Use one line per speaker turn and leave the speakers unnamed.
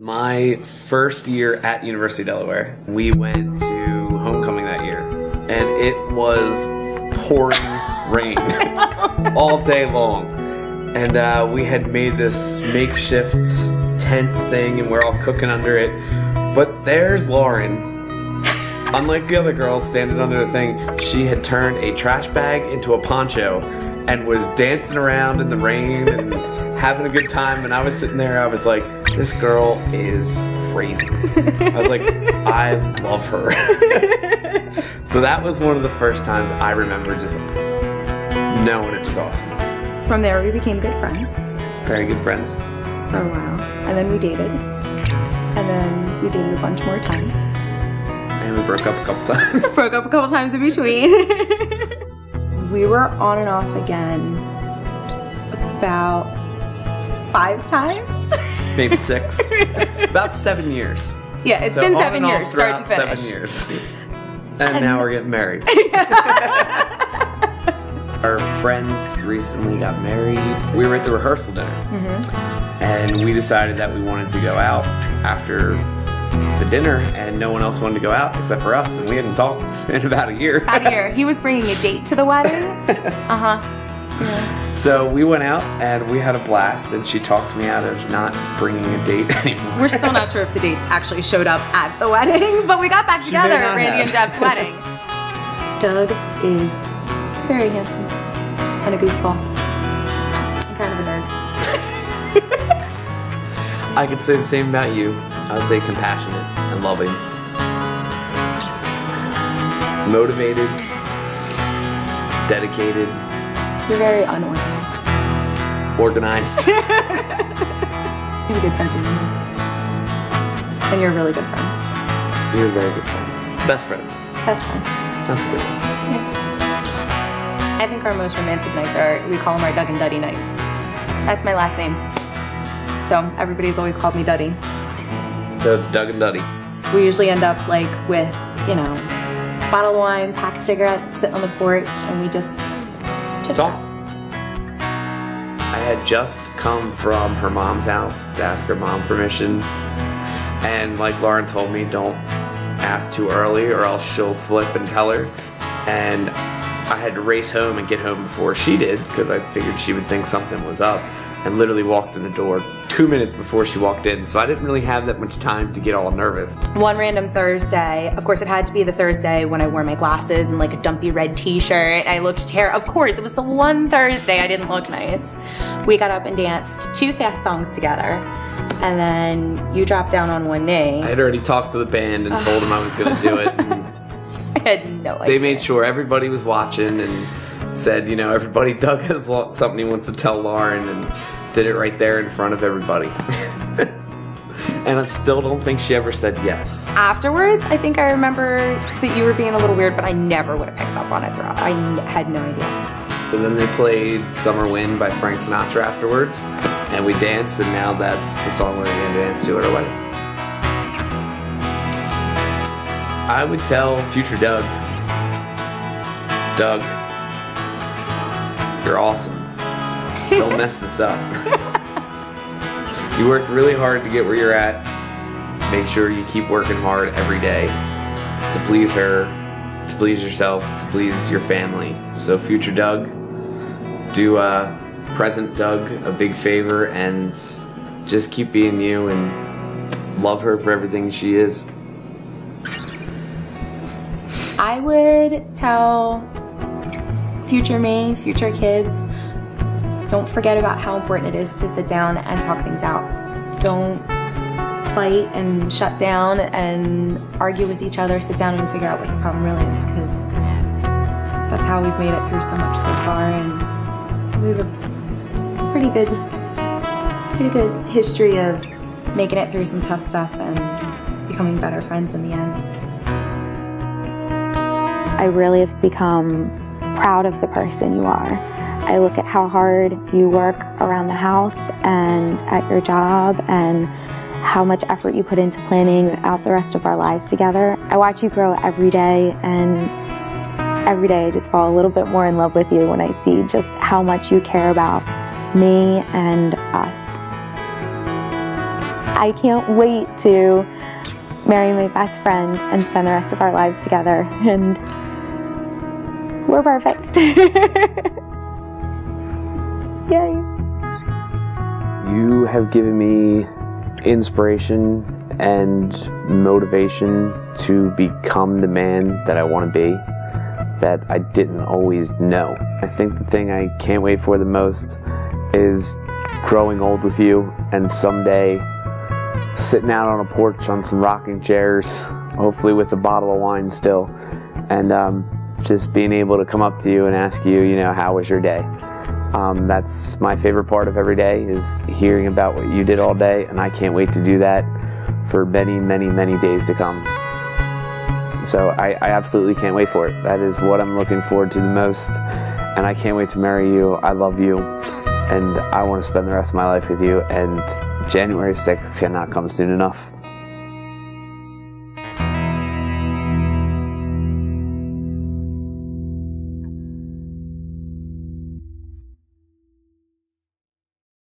My first year at University of Delaware, we went to homecoming that year, and it was pouring rain all day long. And we had made this makeshift tent thing, and we're all cooking under it. But there's Lauren. Unlike the other girls standing under the thing, she had turned a trash bag into a poncho and was dancing around in the rain and having a good time. And I was sitting there, I was like, this girl is crazy. I was like, I love her. So that was one of the first times I remember just knowing it was awesome.
From there, we became good friends.
Very good friends.
For a while. And then we dated. And then we dated a bunch more times.
And we broke up a couple times.
Broke up a couple times in between. We were on and off again about 5 times. Maybe
6. About 7 years.
Yeah, it's been 7 years, start to finish.
7 years. And now we're getting married. Our friends recently got married. We were at the rehearsal dinner. And we decided that we wanted to go out after the dinner, and no one else wanted to go out except for us, and we hadn't talked in about a year.
About a year. He was bringing a date to the wedding. Yeah.
So we went out, and we had a blast, and she talked me out of not bringing a date anymore.
We're still not sure if the date actually showed up at the wedding, but we got back together at Randy and Jeff's wedding. Doug is very handsome and a goofball. I'm kind of a nerd.
I could say the same about you. I would say compassionate and loving. Motivated. Dedicated.
You're very unorganized.
Organized.
You have a good sense of humor. And you're a really good friend.
You're a very good friend. Best friend.
Best friend.
That's a good one.
Yeah. I think our most romantic nights are, we call them our Doug and Duddy nights. That's my last name. So everybody's always called me Duddy.
So it's Doug and Duddy.
We usually end up like with, you know, bottle of wine, pack of cigarettes, sit on the porch, and we just chit-chat.
I had just come from her mom's house to ask her mom permission. And like Lauren told me, don't ask too early or else she'll slip and tell her. And I had to race home and get home before she did because I figured she would think something was up. And literally walked in the door 2 minutes before she walked in, so I didn't really have that much time to get all nervous.
One random Thursday, of course it had to be the Thursday when I wore my glasses and like a dumpy red t-shirt. I looked terrible. Of course, it was the one Thursday I didn't look nice. We got up and danced 2 fast songs together, and then you dropped down on one knee.
I had already talked to the band and told them I was going to do it.
I had no idea.
They made sure everybody was watching and said, you know, everybody, Doug has something he wants to tell Lauren, and did it right there in front of everybody. And I still don't think she ever said yes. Afterwards,
I think I remember that you were being a little weird, but I never would have picked up on it throughout. I had no idea.
And then they played Summer Wind by Frank Sinatra afterwards, and we danced, and now that's the song we're going to dance to at our wedding. I would tell future Doug, Doug, you're awesome. Don't mess this up. You worked really hard to get where you're at. Make sure you keep working hard every day to please her, to please yourself, to please your family. So future Doug, do present Doug a big favor and just keep being you and love her for everything she is.
I would tell future me, future kids, don't forget about how important it is to sit down and talk things out. Don't fight and shut down and argue with each other. Sit down and figure out what the problem really is, because that's how we've made it through so much so far, and we have a pretty good history of making it through some tough stuff and becoming better friends in the end.
I really have become proud of the person you are. I look at how hard you work around the house and at your job and how much effort you put into planning out the rest of our lives together. I watch you grow every day, and every day I just fall a little bit more in love with you when I see just how much you care about me and us. I can't wait to marry my best friend and spend the rest of our lives together. And we're perfect. Yay.
You have given me inspiration and motivation to become the man that I want to be, that I didn't always know. I think the thing I can't wait for the most is growing old with you and someday sitting out on a porch on some rocking chairs, hopefully with a bottle of wine still, and just being able to come up to you and ask you, you know, how was your day? That's my favorite part of every day, is hearing about what you did all day, and I can't wait to do that for many, many, many days to come. So I absolutely can't wait for it. That is what I'm looking forward to the most, and I can't wait to marry you. I love you, and I want to spend the rest of my life with you, and January 6th cannot come soon enough.